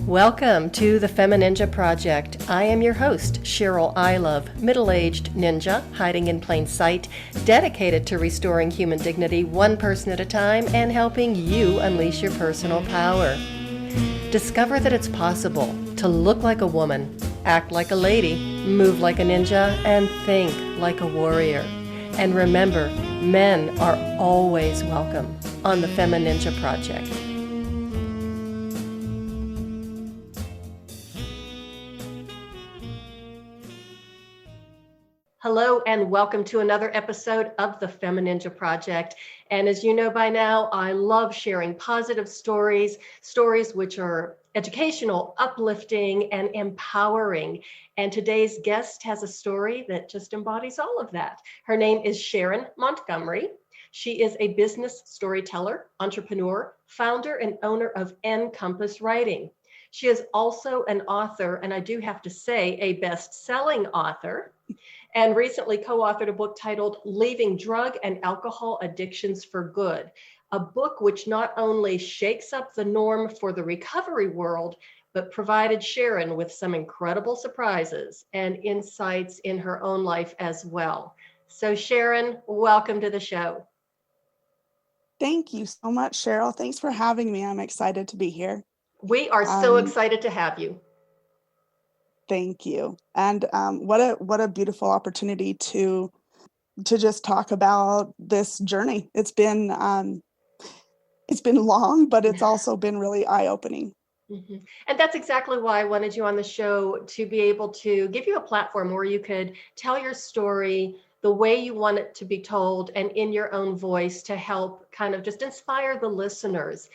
Welcome to the FemiNinja Project. I am your host, Cheryl I Love, middle-aged ninja hiding in plain sight, dedicated to restoring human dignity one person at a time and helping you unleash your personal power. Discover that it's possible to look like a woman, act like a lady, move like a ninja, and think like a warrior. And remember, men are always welcome on the FemiNinja Project. Hello and welcome to another episode of the FemiNinja Project. And as you know by now, I love sharing positive stories which are educational, uplifting, and empowering. And today's guest has a story that just embodies all of that. Her name is Sharon Montgomery. She is a business storyteller, entrepreneur, founder, and owner of Compass Writing. She is also an author, and I do have to say, a best-selling author, and recently co-authored a book titled Leaving Drug and Alcohol Addictions for Good, a book which not only shakes up the norm for the recovery world, but provided Sharon with some incredible surprises and insights in her own life as well. So Sharon, welcome to the show. Thank you so much, Cheryl. Thanks for having me. I'm excited to be here. We are so excited to have you. Thank you. And what a beautiful opportunity to just talk about this journey. It's been long, but it's also been really eye-opening. Mm-hmm. And that's exactly why I wanted you on the show, to be able to give you a platform where you could tell your story the way you want it to be told and in your own voice to help kind of just inspire the listeners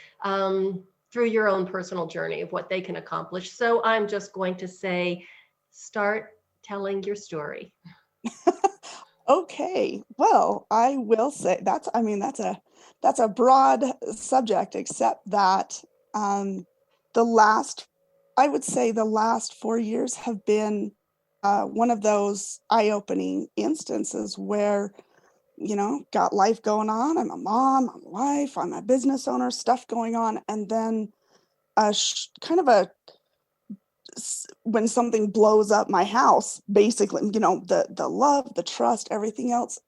through your own personal journey of what they can accomplish. So I'm just going to say, start telling your story. Okay. Well, I will say that's a broad subject, except that the last 4 years have been one of those eye-opening instances where, got life going on. I'm a mom, I'm a wife, I'm a business owner, stuff going on. And then when something blows up my house, basically, the love, the trust, everything else,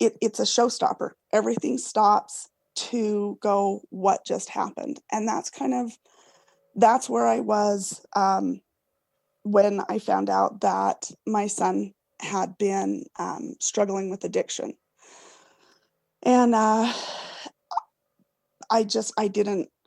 it's a showstopper. Everything stops to go, what just happened? And that's where I was when I found out that my son had been struggling with addiction. And I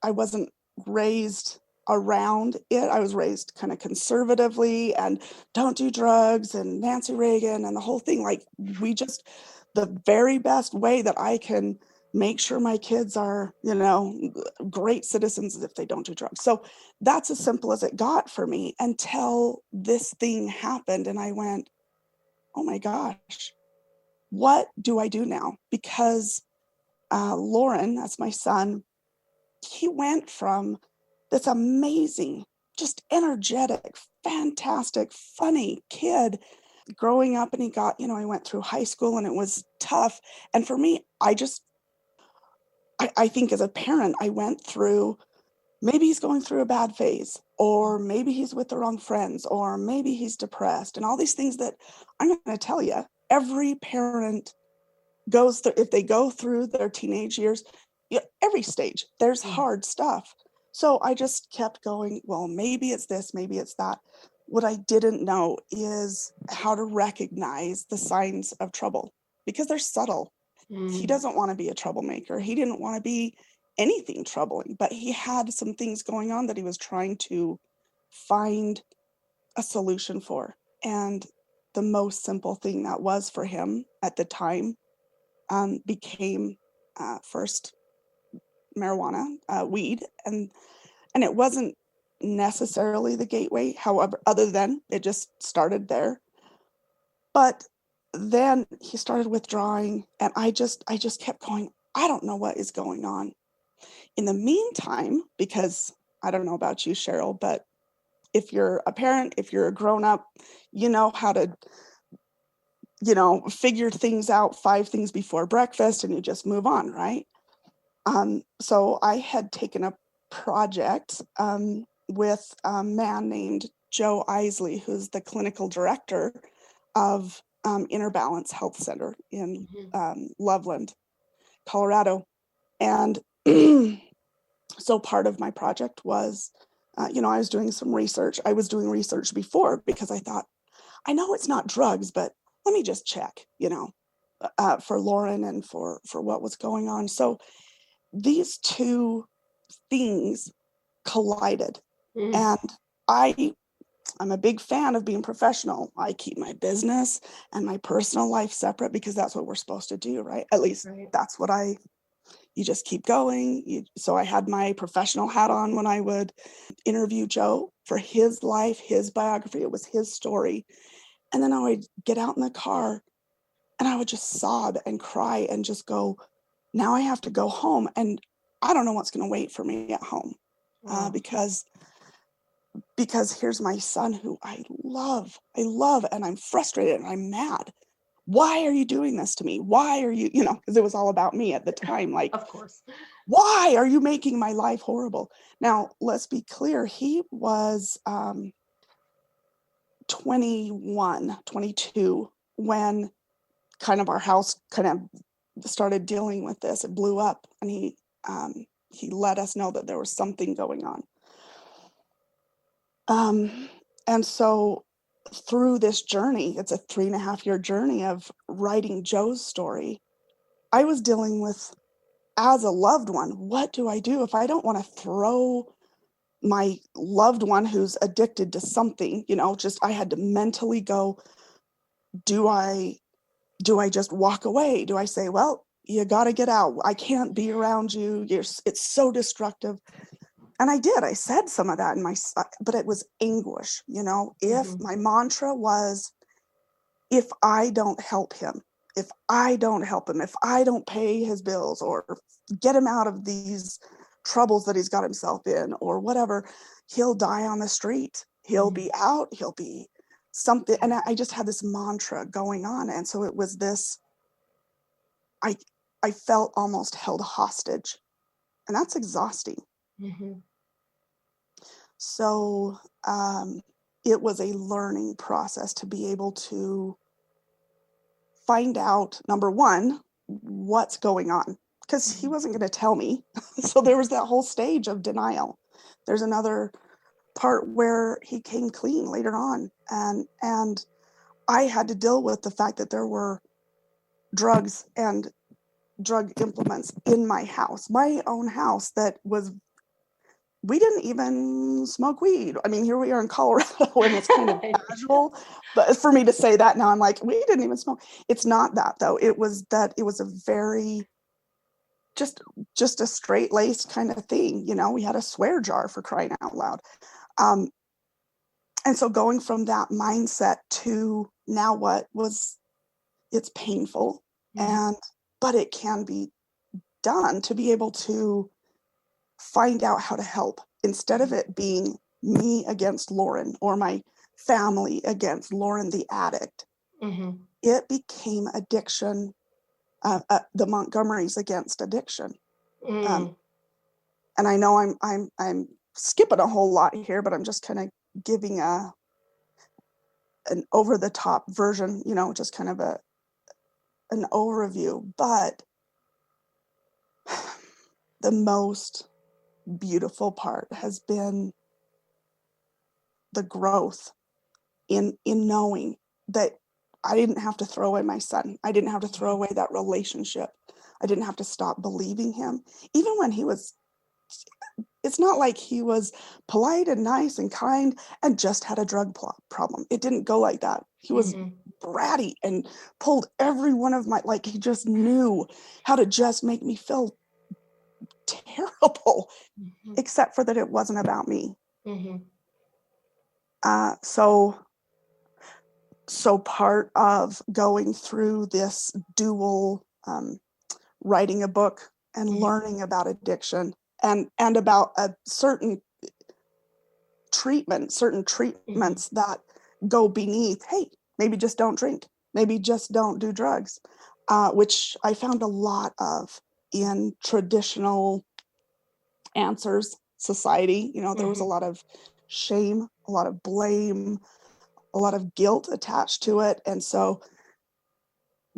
wasn't raised around it. I was raised kind of conservatively and don't do drugs and Nancy Reagan and the whole thing. Like, the very best way that I can make sure my kids are, great citizens is if they don't do drugs. So that's as simple as it got for me until this thing happened. And I went, oh my gosh, what do I do now? Because Lauren, that's my son, he went from this amazing, just energetic, fantastic, funny kid growing up, and he went through high school and it was tough. And for me, I think as a parent, I went through, maybe he's going through a bad phase, or maybe he's with the wrong friends, or maybe he's depressed, and all these things that I'm going to tell you, every parent goes through. If they go through their teenage years, every stage, there's hard stuff. So I just kept going, well, maybe it's this, maybe it's that. What I didn't know is how to recognize the signs of trouble, because they're subtle. He doesn't want to be a troublemaker. He didn't want to be anything troubling, but he had some things going on that he was trying to find a solution for. And the most simple thing that was for him at the time became first marijuana, weed, and it wasn't necessarily the gateway, however, other than it just started there. But then he started withdrawing, and I just kept going, I don't know what is going on. In the meantime, because I don't know about you, Cheryl, but if you're a parent, if you're a grown up, you know how to, figure things out 5 things before breakfast and you just move on, right? So I had taken a project with a man named Joe Isley, who's the clinical director of Inner Balance Health Center in Loveland, Colorado. And so part of my project was, I was doing some research. I was doing research before because I thought, I know it's not drugs, but let me just check, for Lauren and for what was going on. So these two things collided. And I'm a big fan of being professional. I keep my business and my personal life separate because that's what we're supposed to do, right? At least that's what you just keep going. So I had my professional hat on when I would interview Joe for his life, his biography. It was his story. And then I would get out in the car and I would just sob and cry and just go, now I have to go home. And I don't know what's going to wait for me at home. Because here's my son who I love, and I'm frustrated and I'm mad. Why are you doing this to me? Why are you, because it was all about me at the time. Like, of course, why are you making my life horrible? Now, let's be clear. He was 21, 22 when kind of our house kind of started dealing with this. It blew up, and he let us know that there was something going on. And so through this journey, it's a 3.5-year journey of writing Joe's story. I was dealing with, as a loved one, what do I do if I don't want to throw my loved one who's addicted to something, I had to mentally go, do I just walk away? Do I say, well, you got to get out. I can't be around you. It's so destructive. And I did. I said some of that but it was anguish, if my mantra was, if I don't help him, if I don't pay his bills or get him out of these troubles that he's got himself in or whatever, he'll die on the street. He'll be out. He'll be something. And I just had this mantra going on. And so it was this, I felt almost held hostage, and that's exhausting. So it was a learning process to be able to find out, number one, what's going on, because he wasn't going to tell me. So there was that whole stage of denial. There's another part where he came clean later on, and I had to deal with the fact that there were drugs and drug implements in my house, my own house, we didn't even smoke weed. I mean, here we are in Colorado and it's kind of casual, but for me to say that now, I'm like, we didn't even smoke. It's not that though. It was a very, just a straight laced kind of thing. We had a swear jar, for crying out loud. And so going from that mindset to now it's painful but it can be done to be able to find out how to help, instead of it being me against Lauren or my family against Lauren the addict. It became addiction, the Montgomerys against addiction. And I know I'm skipping a whole lot here, but I'm just kind of giving an over the top version, just kind of an overview. But the most beautiful part has been the growth in knowing that I didn't have to throw away my son. I didn't have to throw away that relationship. I didn't have to stop believing him. Even when it's not like he was polite and nice and kind and just had a drug problem. It didn't go like that. He was bratty and pulled every one of he just knew how to just make me feel terrible, except for that it wasn't about me. So part of going through this dual writing a book and learning about addiction and about a certain treatments that go beneath, hey, maybe just don't drink, maybe just don't do drugs, which I found a lot of in traditional answers society. You know, there was a lot of shame, a lot of blame, a lot of guilt attached to it. And so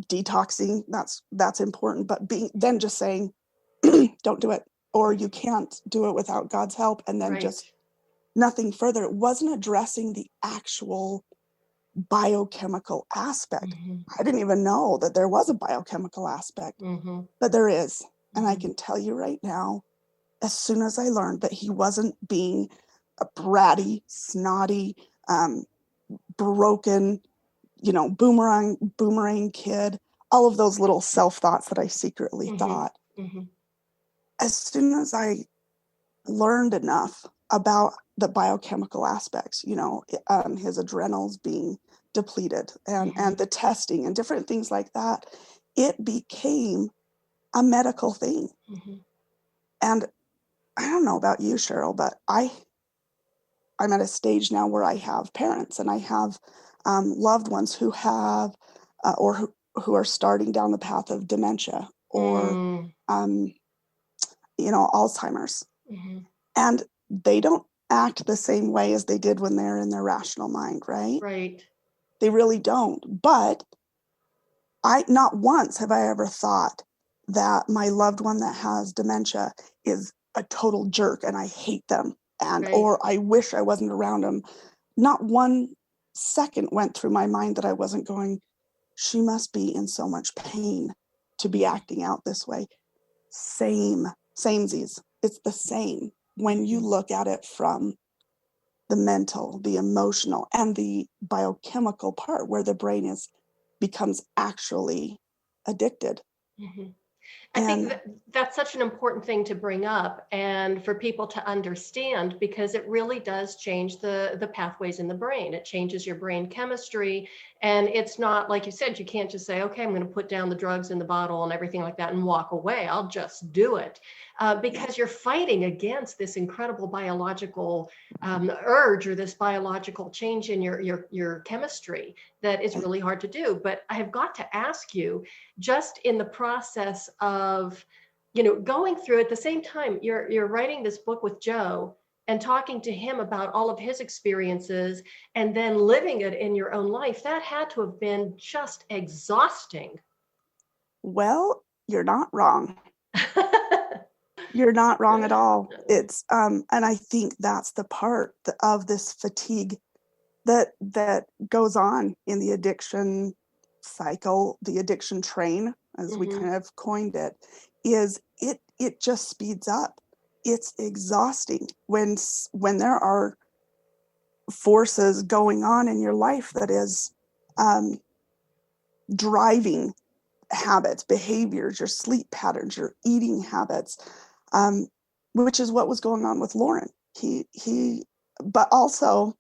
detoxing, that's important. But then just saying, don't do it, or you can't do it without God's help, and then just nothing further. It wasn't addressing the actual biochemical aspect. I didn't even know that there was a biochemical aspect, but there is. And I can tell you right now, as soon as I learned that he wasn't being a bratty, snotty, broken, you know, boomerang kid, all of those little self-thoughts that I secretly thought, as soon as I learned enough about the biochemical aspects, you know, his adrenals being depleted and the testing and different things like that, it became a medical thing. And I don't know about you, Cheryl, but I'm at a stage now where I have parents and I have loved ones who have or who are starting down the path of dementia or you know, Alzheimer's. And they don't act the same way as they did when they're in their rational mind, right? Right. They really don't. But not once have I ever thought that my loved one that has dementia is a total jerk and I hate them or I wish I wasn't around them. Not one second went through my mind that I wasn't going, she must be in so much pain to be acting out this way. Samesies. It's the same when you look at it from the mental, the emotional, and the biochemical part where the brain becomes actually addicted. I think that's such an important thing to bring up and for people to understand, because it really does change the pathways in the brain. It changes your brain chemistry. And it's not, like you said, you can't just say, okay, I'm going to put down the drugs in the bottle and everything like that and walk away. I'll just do it. Because you're fighting against this incredible biological urge or this biological change in your chemistry that is really hard to do. But I have got to ask you, just in the process of, you know, going through at the same time, you're writing this book with Joe and talking to him about all of his experiences and then living it in your own life, that had to have been just exhausting. Well, you're not wrong. You're not wrong at all. It's and I think that's the part of this fatigue that goes on in the addiction cycle, the addiction train, as we kind of coined it, is it just speeds up. It's exhausting when there are forces going on in your life that is driving habits, behaviors, your sleep patterns, your eating habits, which is what was going on with Lauren. But also,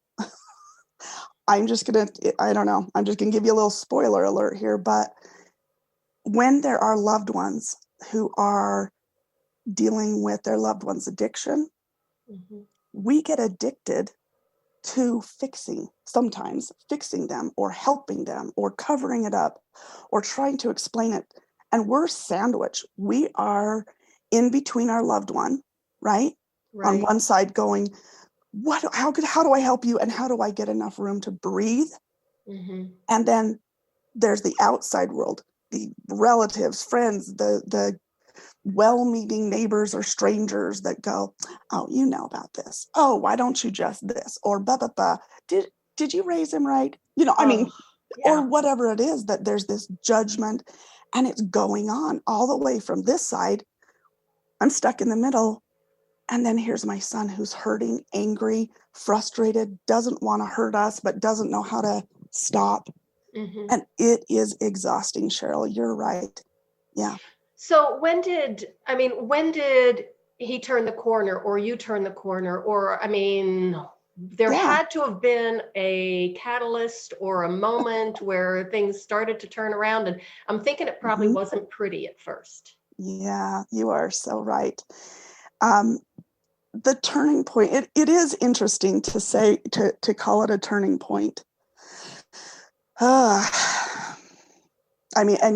I'm just gonna give you a little spoiler alert here, but when there are loved ones who are dealing with their loved one's addiction, we get addicted to sometimes fixing them or helping them or covering it up or trying to explain it. And we're sandwiched. We are in between our loved one, right? On one side going, how do I help you? And how do I get enough room to breathe? And then there's the outside world, the relatives, friends, the well-meaning neighbors or strangers that go, oh, you know about this. Oh, why don't you just this? Or blah, blah, blah. Did you raise him right? You know, or whatever it is, that there's this judgment and it's going on all the way from this side. I'm stuck in the middle. And then here's my son who's hurting, angry, frustrated, doesn't want to hurt us, but doesn't know how to stop. And it is exhausting, Cheryl. You're right. Yeah. So when did he turn the corner, or you turn the corner? Or, there had to have been a catalyst or a moment where things started to turn around. And I'm thinking it probably wasn't pretty at first. Yeah, you are so right. The turning point, it is interesting to say, to call it a turning point. And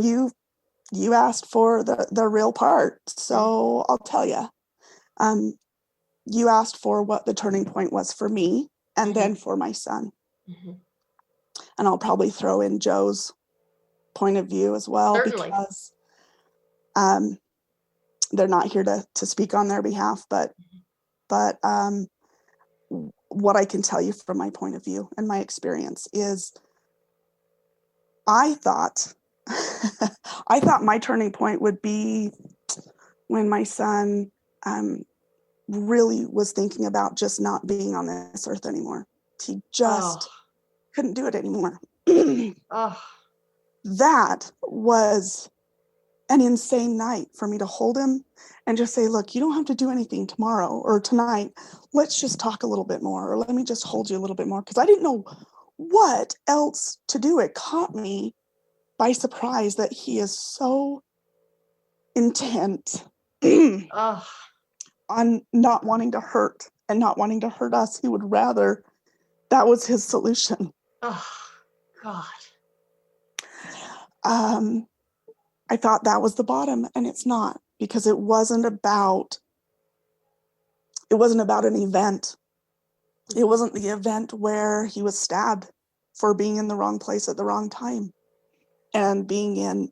you asked for the real part, so I'll tell you. you asked for what the turning point was for me and then for my son. And I'll probably throw in Joe's point of view as well. Certainly. Because they're not here to speak on their behalf, but what I can tell you from my point of view and my experience is I thought my turning point would be when my son really was thinking about just not being on this earth anymore. He just couldn't do it anymore. That was an insane night for me to hold him and just say, look, you don't have to do anything tomorrow or tonight. Let's just talk a little bit more, or let me just hold you a little bit more. Because I didn't know what else to do. It caught me by surprise that he is so intent on not wanting to hurt and not wanting to hurt us. He would rather that was his solution. Oh, God. I thought that was the bottom, and it's not, because it wasn't about an event. It wasn't the event where he was stabbed for being in the wrong place at the wrong time and being in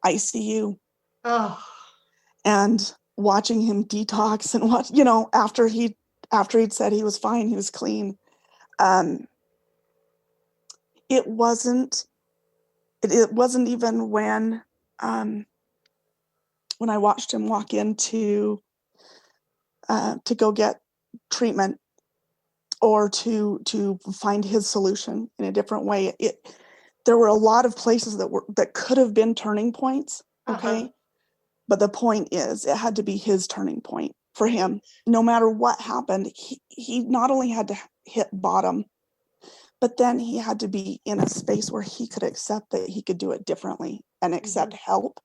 ICU and watching him detox and what, after he'd said he was fine, he was clean. It wasn't even when I watched him walk into to go get treatment or to find his solution in a different way. There were a lot of places that could have been turning points. Okay. But the point is, it had to be his turning point for him. No matter what happened, he not only had to hit bottom, but then he had to be in a space where he could accept that he could do it differently and accept help.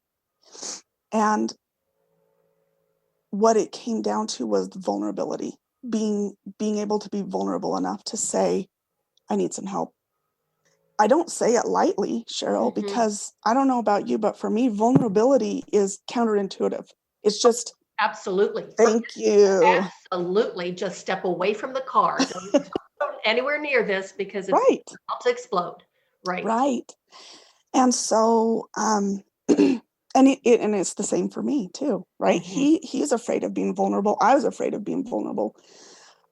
And what it came down to was the vulnerability, being able to be vulnerable enough to say, I need some help. I don't say it lightly, Cheryl, because I don't know about you, but for me, vulnerability is counterintuitive. It's just absolutely. Thank you. Absolutely. Just step away from the car. Don't go anywhere near this because it's about to explode. Right. And so, and it's the same for me too, right? He's afraid of being vulnerable. I was afraid of being vulnerable,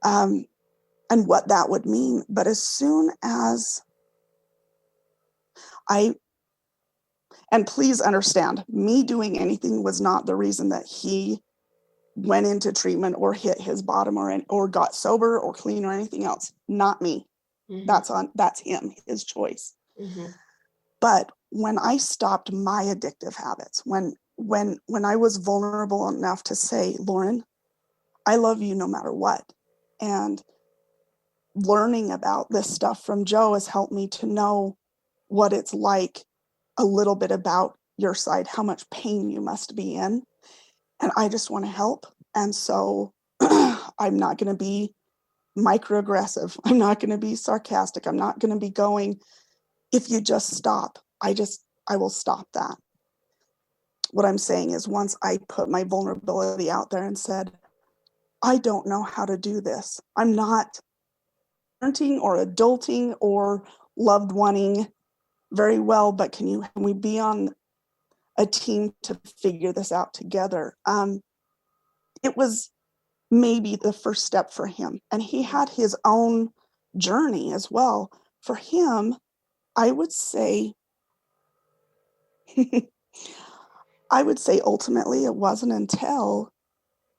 and what that would mean. But as soon as and please understand, me doing anything was not the reason that he went into treatment or hit his bottom or got sober or clean or anything else. Not me. That's him, his choice. But when I stopped my addictive habits, when I was vulnerable enough to say, Lauren, I love you no matter what. And learning about this stuff from Joe has helped me to know what it's like, a little bit about your side, how much pain you must be in. And I just want to help. And so I'm not going to be microaggressive. I'm not going to be sarcastic. I'm not going to be going, if you just stop, I will stop that. What I'm saying is, once I put my vulnerability out there and said, I don't know how to do this. I'm not parenting or adulting or loved oneing very well, but can we be on a team to figure this out together? It was maybe the first step for him. And he had his own journey as well. For him, I would say ultimately it wasn't until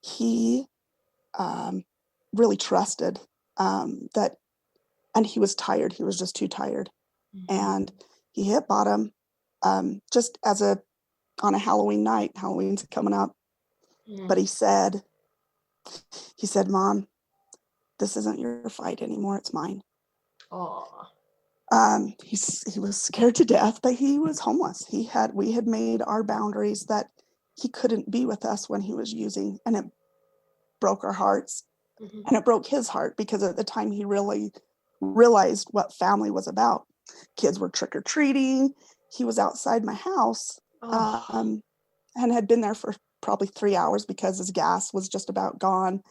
he really trusted that, and he was tired. He was just too tired. And he hit bottom just on a Halloween night. Halloween's coming up. But he said, Mom, this isn't your fight anymore. It's mine. He was scared to death, but he was homeless. We had made our boundaries that he couldn't be with us when he was using, and it broke our hearts. And it broke his heart, because at the time he really realized what family was about. Kids were trick-or-treating. He was outside my house and had been there for probably 3 hours because his gas was just about gone.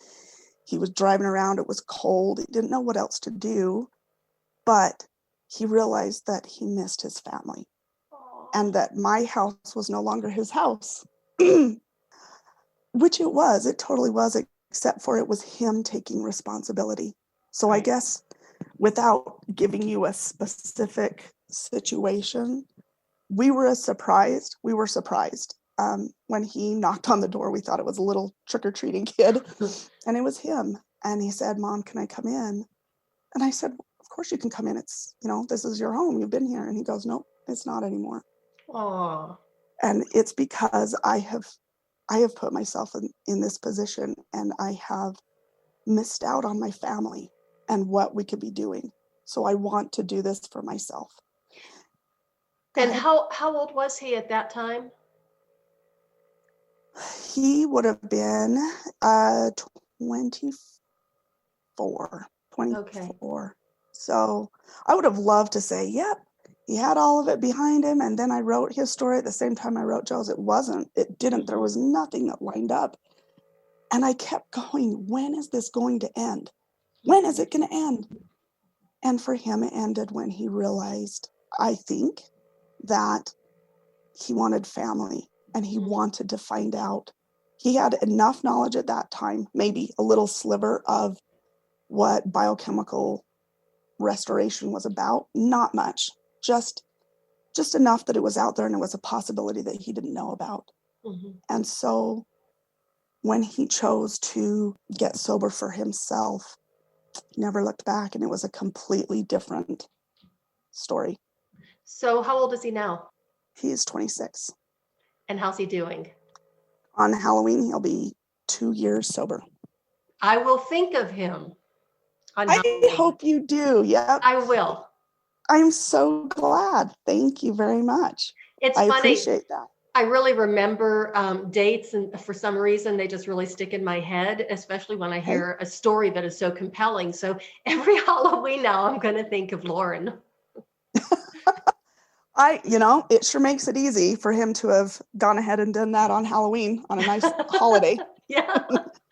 He was driving around. It was cold. He didn't know what else to do, but he realized that he missed his family and that my house was no longer his house, which it was. It totally was, except for it was him taking responsibility. So I guess without giving you a specific situation, we were surprised. When he knocked on the door. We thought it was a little trick-or-treating kid, and it was him. And he said, "Mom, can I come in?" And I said, "Of course you can come in. It's, this is your home. You've been here." And he goes, "Nope, it's not anymore." Aww. And it's because I have put myself in this position, and I have missed out on my family and what we could be doing. So I want to do this for myself. And how old was he at that time? He would have been 24. Okay. So I would have loved to say, yep, he had all of it behind him. And then I wrote his story at the same time I wrote Joe's. It didn't. There was nothing that lined up. And I kept going, when is this going to end? When is it going to end? And for him, it ended when he realized, I think, that he wanted family and he wanted to find out. He had enough knowledge at that time, maybe a little sliver of what biochemical restoration was about. Not much, just enough that it was out there and it was a possibility that he didn't know about. And so when he chose to get sober for himself, he never looked back, and it was a completely different story. So how old is he now? He is 26. And how's he doing? On Halloween, he'll be 2 years sober. I will think of him on Halloween. I hope you do. Yep. I will. I'm so glad. Thank you very much. It's funny. I appreciate that. I really remember dates, and for some reason they just really stick in my head, especially when I hear a story that is so compelling. So every Halloween now I'm going to think of Lauren. It sure makes it easy for him to have gone ahead and done that on Halloween on a nice holiday. Yeah.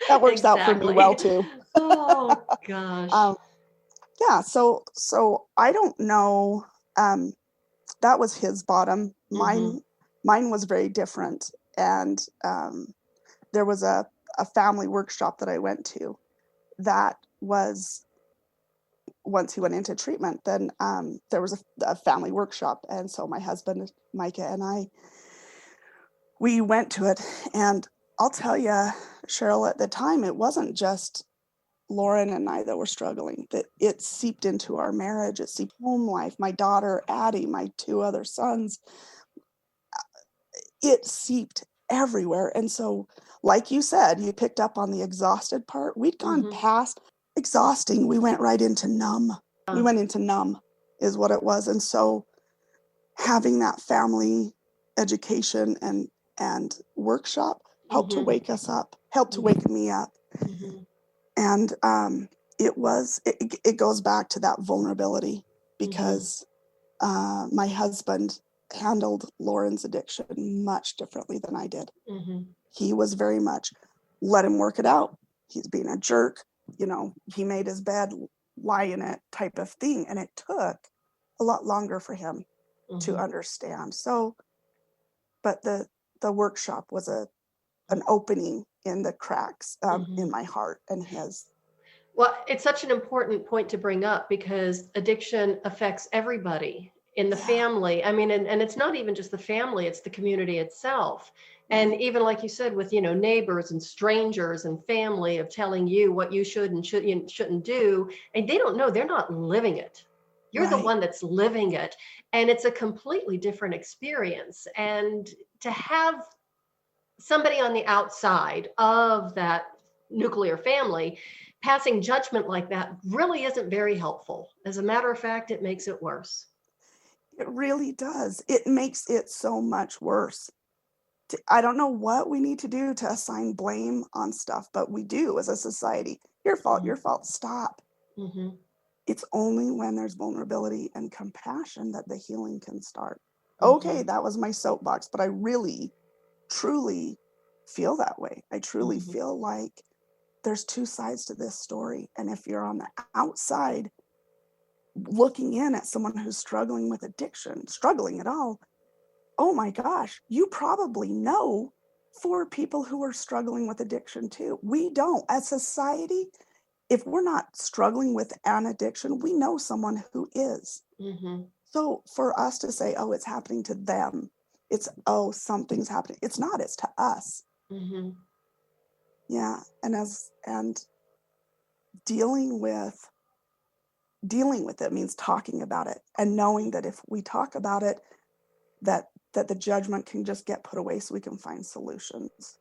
That works out for me well too. Oh gosh. Yeah. So I don't know. That was his bottom. Mine was very different. And there was a family workshop that I went to that was, once he went into treatment, then there was a family workshop. And so my husband, Micah, and we went to it. And I'll tell you, Cheryl, at the time, it wasn't just Lauren and I that were struggling. That it seeped into our marriage. It seeped home life. My daughter, Addie, my 2 other sons. It seeped everywhere. And so, like you said, you picked up on the exhausted part. We'd gone past exhausting. We went right into numb. We went into numb is what it was. And so having that family education and workshop helped to wake us up, helped to wake me up. And it goes back to that vulnerability, because my husband handled Lauren's addiction much differently than I did. He was very much, let him work it out. He's being a jerk. He made his bed, lie in it type of thing. And it took a lot longer for him to understand. So, but the workshop was an opening in the cracks in my heart and his. Well, it's such an important point to bring up, because addiction affects everybody in the family. I mean, and it's not even just the family, it's the community itself. And even like you said, with, neighbors and strangers and family of telling you what you should and shouldn't do. And they don't know, they're not living it. You're the one that's living it. And it's a completely different experience. And to have somebody on the outside of that nuclear family passing judgment like that really isn't very helpful. As a matter of fact, it makes it worse. It really does. It makes it so much worse. I don't know what we need to do to assign blame on stuff, but we do as a society. Your fault, stop. It's only when there's vulnerability and compassion that the healing can start. Okay, that was my soapbox, but I really, truly feel that way. I truly feel like there's two sides to this story. And if you're on the outside looking in at someone who's struggling with addiction, struggling at all, oh my gosh, you probably know 4 people who are struggling with addiction too. We don't. As society, if we're not struggling with an addiction, we know someone who is. So for us to say, oh, it's happening to them, it's, oh, something's happening. It's not, it's to us. Yeah. And dealing with it means talking about it and knowing that if we talk about it, that the judgment can just get put away so we can find solutions.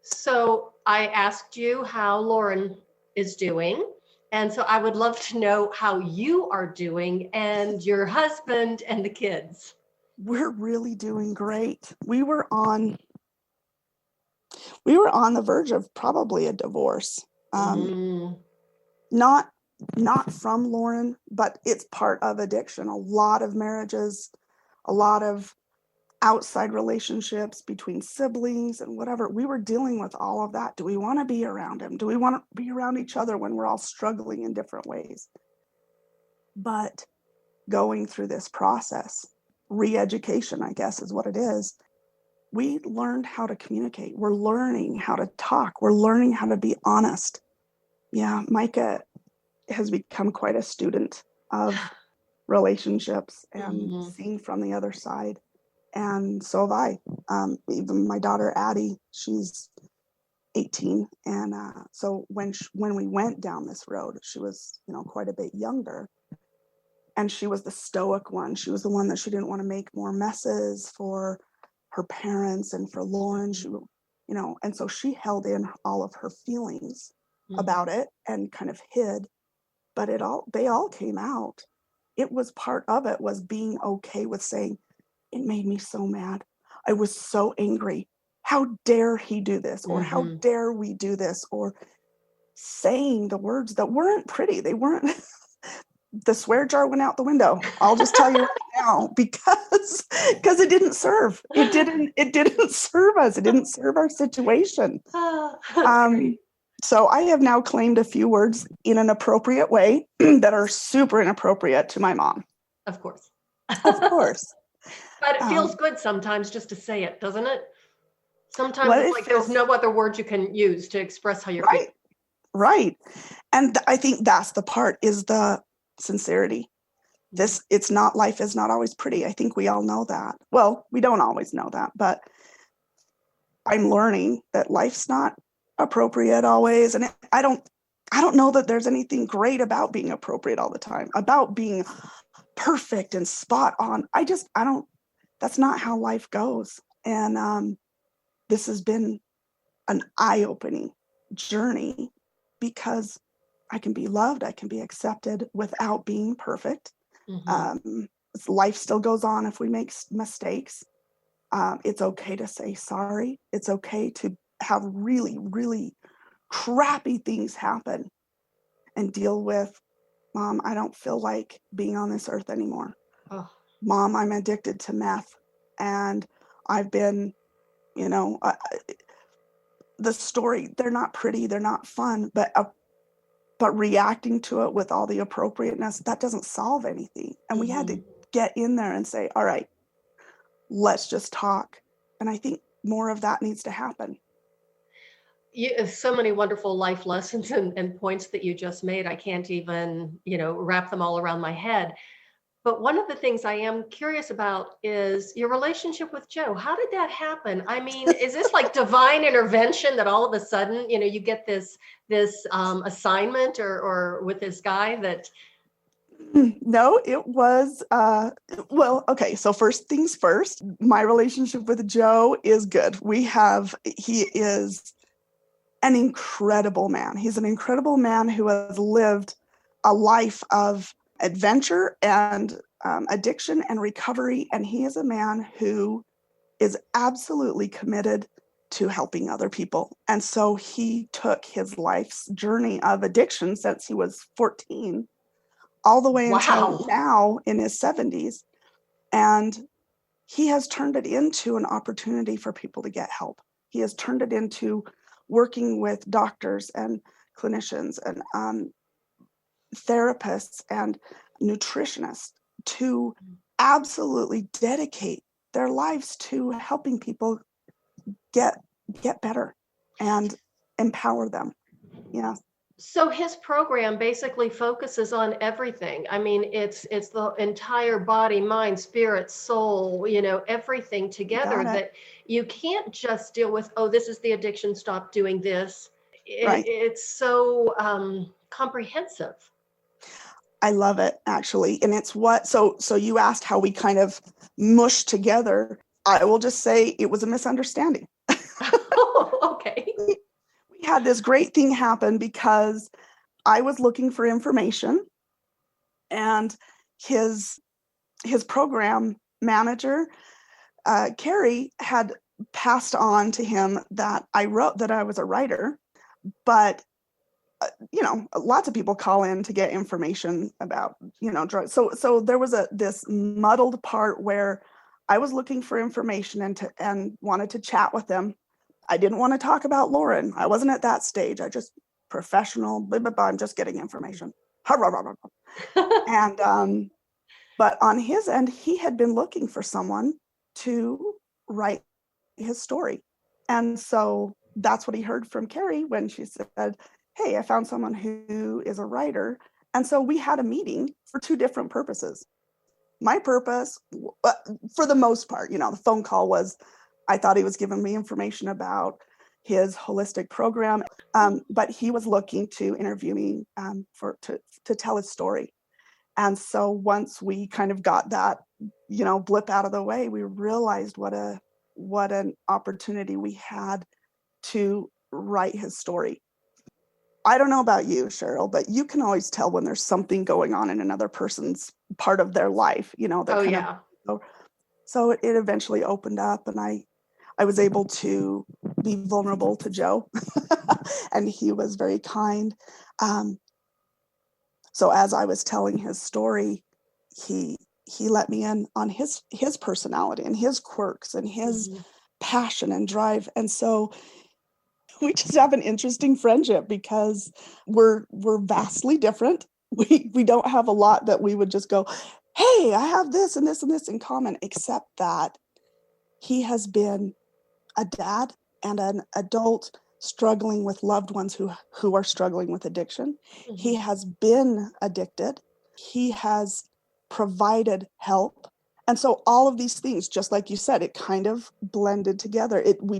So I asked you how Lauren is doing. And so I would love to know how you are doing and your husband and the kids. We're really doing great. We were on the verge of probably a divorce. Not from Lauren, but it's part of addiction. A lot of marriages, a lot of outside relationships between siblings and whatever. We were dealing with all of that. Do we want to be around him? Do we want to be around each other when we're all struggling in different ways? But going through this process, re-education, I guess is what it is, we learned how to communicate. We're learning how to talk. We're learning how to be honest. Yeah, Micah has become quite a student of relationships and seeing from the other side. And so have I. Even my daughter, Addie, she's 18. And so when we went down this road, she was, quite a bit younger. And she was the stoic one. She was the one that she didn't want to make more messes for her parents and for Lauren. She, and so she held in all of her feelings about it and kind of hid. But they all came out. It was part of it was being okay with saying, it made me so mad. I was so angry. How dare he do this? Or how dare we do this? Or saying the words that weren't pretty. They weren't, the swear jar went out the window. I'll just tell you right now, because it didn't serve. It didn't serve us. It didn't serve our situation. So I have now claimed a few words in an appropriate way that are super inappropriate to my mom. Of course. Of course. But it feels good sometimes just to say it, doesn't it? Sometimes it's like there's no other words you can use to express how you're feeling. Right. And I think that's the part, is the sincerity. Life is not always pretty. I think we all know that. Well, we don't always know that, but I'm learning that life's not appropriate always. And I don't know that there's anything great about being appropriate all the time, about being perfect and spot on. That's not how life goes. And this has been an eye-opening journey, because I can be loved, I can be accepted without being perfect. Life still goes on if we make mistakes. It's okay to say sorry. It's okay to have really, really crappy things happen and deal with, Mom, I don't feel like being on this earth anymore. Mom, I'm addicted to meth. And I've been, the story, they're not pretty, they're not fun, but reacting to it with all the appropriateness, that doesn't solve anything. And we had to get in there and say, all right, let's just talk. And I think more of that needs to happen. So many wonderful life lessons and points that you just made. I can't even, wrap them all around my head. But one of the things I am curious about is your relationship with Joe. How did that happen? I mean, is this like divine intervention that all of a sudden, you get this assignment or with this guy that? No, it was, okay. So first things first, my relationship with Joe is good. He is an incredible man. He's an incredible man who has lived a life of adventure and addiction and recovery. And he is a man who is absolutely committed to helping other people. And so he took his life's journey of addiction since he was 14 all the way until now in his 70s. And he has turned it into an opportunity for people to get help. He has turned it into working with doctors and clinicians and therapists and nutritionists to absolutely dedicate their lives to helping people get better and empower them. Yeah. So his program basically focuses on everything. I mean, it's the entire body, mind, spirit, soul, everything together, Got it. that you can't just deal with, oh, this is the addiction, stop doing this. Right. It's so comprehensive. I love it, actually. And it's so you asked how we kind of mushed together. I will just say it was a misunderstanding. Oh, okay. We had this great thing happen because I was looking for information, and his program manager, Carrie, had passed on to him that I was a writer, but lots of people call in to get information about, drugs. So there was this muddled part where I was looking for information and wanted to chat with them. I didn't want to talk about Lauren. I wasn't at that stage. I just professional, blah, blah, blah, I'm just getting information. And but on his end, he had been looking for someone to write his story. And so that's what he heard from Carrie when she said, hey, I found someone who is a writer. And so we had a meeting for two different purposes. My purpose, for the most part, the phone call was, I thought he was giving me information about his holistic program, but he was looking to interview me to tell his story. And so once we kind of got that, blip out of the way, we realized what an opportunity we had to write his story. I don't know about you, Cheryl, but you can always tell when there's something going on in another person's part of their life, So it eventually opened up, and I was able to be vulnerable to Joe, and he was very kind. So as I was telling his story, he let me in on his personality and his quirks and his passion and drive. And so we just have an interesting friendship because we're vastly different. We don't have a lot that we would just go, hey, I have this and this and this in common, except that he has been a dad and an adult struggling with loved ones who are struggling with addiction. Mm-hmm. He has been addicted. He has provided help. And so all of these things, just like you said, it kind of blended together. We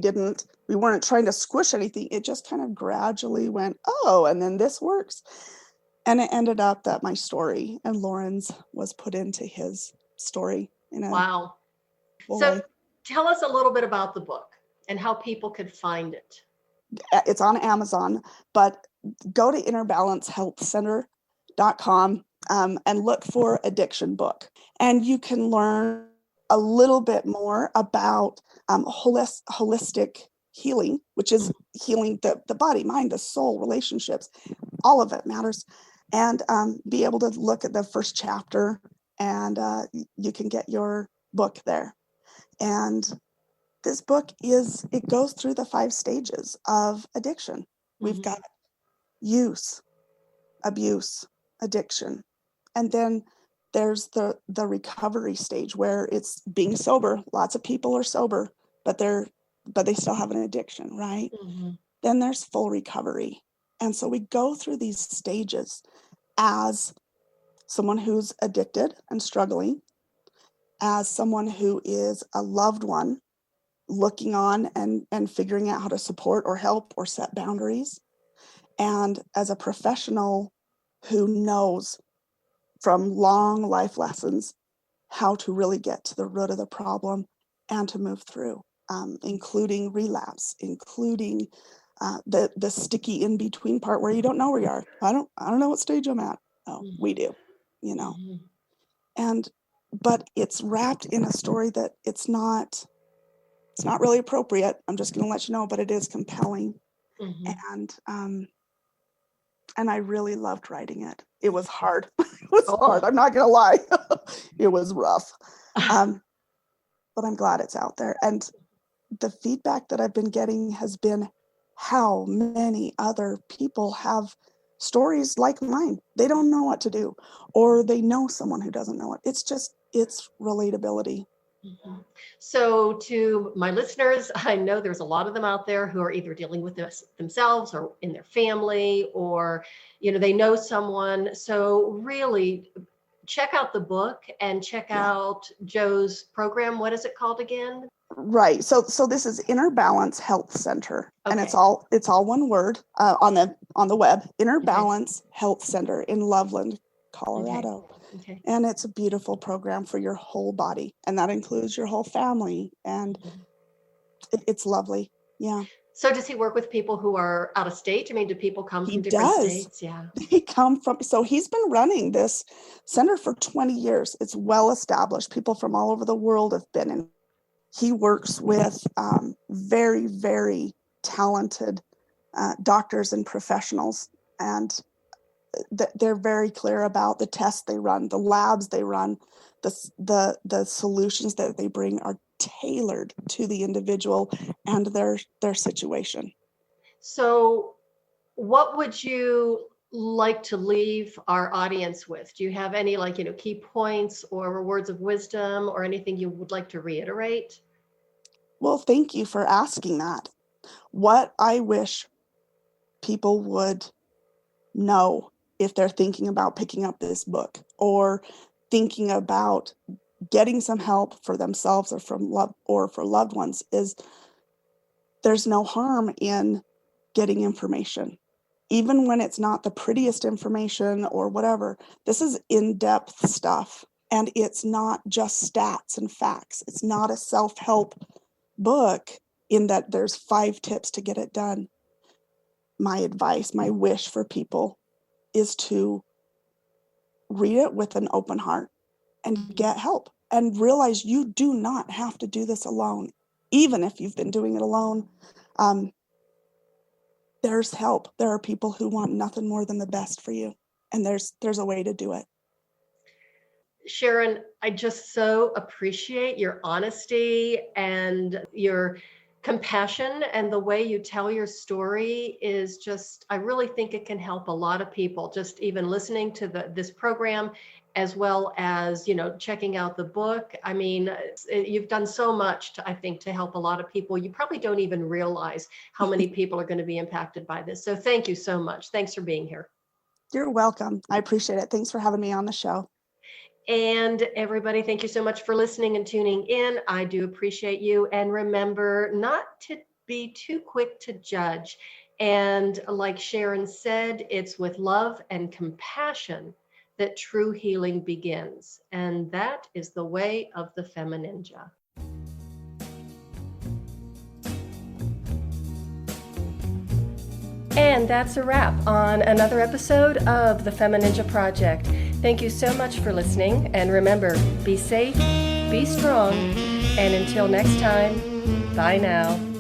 weren't trying to squish anything. It just kind of gradually went, oh, and then this works. And it ended up that my story and Lauren's was put into his story. Wow. So tell us a little bit about the book and how people could find it. It's on Amazon, but go to innerbalancehealthcenter.com and look for Addiction Book. And you can learn a little bit more about holistic healing, which is healing the body, mind, the soul, relationships. All of it matters. And be able to look at the first chapter, and you can get your book there. And this book it goes through the 5 stages of addiction. Mm-hmm. We've got use, abuse, addiction. And then there's the recovery stage where it's being sober. Lots of people are sober, but they still have an addiction, right? Mm-hmm. Then there's full recovery. And so we go through these stages as someone who's addicted and struggling, as someone who is a loved one looking on and figuring out how to support or help or set boundaries, and as a professional who knows from long life lessons how to really get to the root of the problem and to move through, including relapse, including the sticky in between part where you don't know where you are. I don't know what stage I'm at. Oh, we do, but it's wrapped in a story that it's not really appropriate. I'm just going to let you know, but it is compelling. Mm-hmm. And I really loved writing it. It was hard. It was hard. I'm not going to lie. It was rough. but I'm glad it's out there. And the feedback that I've been getting has been how many other people have stories like mine. They don't know what to do, or they know someone who doesn't know it. It's relatability. Mhm. So to my listeners, I know there's a lot of them out there who are either dealing with this themselves or in their family, or, they know someone. So really check out the book and check out Joe's program. What is it called again? Right. So this is Inner Balance Health Center, and Okay. it's all one word on the web. Inner Balance Health Center in Loveland, Colorado. Okay. And it's a beautiful program for your whole body, and that includes your whole family, and it's lovely. Yeah. So does he work with people who are out of state? I mean, do people come from different states? Yeah. So he's been running this center for 20 years. It's well established. People from all over the world have been in. He works with very, very talented doctors and professionals, and they're very clear about the tests they run, the labs they run, the solutions that they bring are tailored to the individual and their situation. So what would you like to leave our audience with? Do you have any key points or words of wisdom or anything you would like to reiterate? Well, thank you for asking that. What I wish people would know if they're thinking about picking up this book or thinking about getting some help for themselves or for loved ones is there's no harm in getting information, even when it's not the prettiest information or whatever. This is in-depth stuff, and it's not just stats and facts. It's not a self-help book in that there's 5 tips to get it done. My advice, my wish for people is to read it with an open heart and get help and realize you do not have to do this alone. Even if you've been doing it alone, there's help. There are people who want nothing more than the best for you, and there's a way to do it. Sharon, I just so appreciate your honesty and your compassion, and the way you tell your story is just, I really think it can help a lot of people, just even listening to this program, as well as, checking out the book. I mean, you've done so much I think to help a lot of people. You probably don't even realize how many people are going to be impacted by this. So thank you so much. Thanks for being here. You're welcome. I appreciate it. Thanks for having me on the show. And everybody, thank you so much for listening and tuning in. I do appreciate you. And remember not to be too quick to judge. And like Sharon said, it's with love and compassion that true healing begins. And that is the way of the FemiNinja. And that's a wrap on another episode of the FemiNinja Project. Thank you so much for listening. And remember, be safe, be strong, and until next time, bye now.